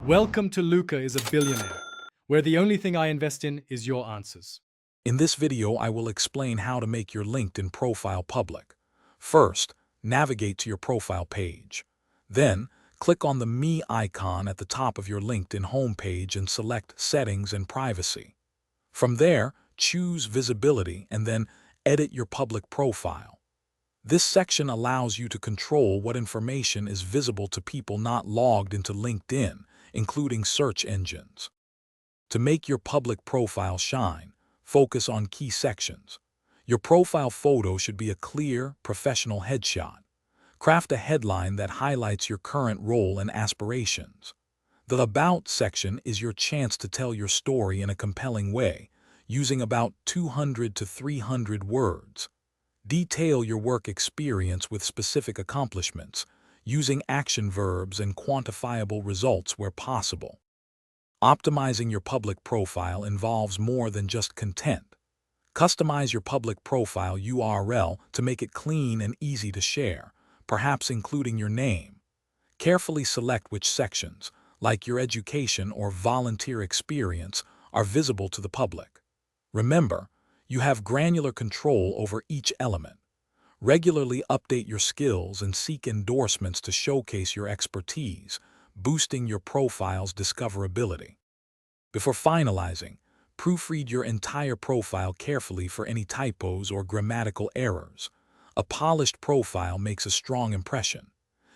Welcome to Luca is a Billionaire, where the only thing I invest in is your answers. In this video, I will explain how to make your LinkedIn profile public. First, navigate to your profile page. Then, click on the Me icon at the top of your LinkedIn homepage and select Settings and Privacy. From there, choose Visibility and then Edit your public profile. This section allows you to control what information is visible to people not logged into LinkedIn, including search engines. To make your public profile shine, focus on key sections. Your profile photo should be a clear, professional headshot. Craft a headline that highlights your current role and aspirations. The About section is your chance to tell your story in a compelling way, using about 200 to 300 words. Detail your work experience with specific accomplishments, using action verbs and quantifiable results where possible. Optimizing your public profile involves more than just content. Customize your public profile URL to make it clean and easy to share, perhaps including your name. Carefully select which sections, like your education or volunteer experience, are visible to the public. Remember, you have granular control over each element. Regularly update your skills and seek endorsements to showcase your expertise, boosting your profile's discoverability. Before finalizing, proofread your entire profile carefully for any typos or grammatical errors. A polished profile makes a strong impression.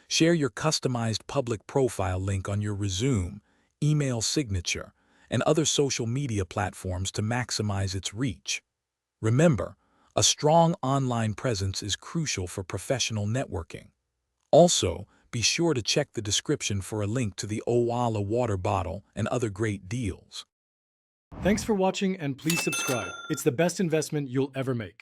Share your customized public profile link on your resume, email signature, and other social media platforms to maximize its reach. Remember, a strong online presence is crucial for professional networking. Also, be sure to check the description for a link to the Owala water bottle and other great deals. Thanks for watching and please subscribe. It's the best investment you'll ever make.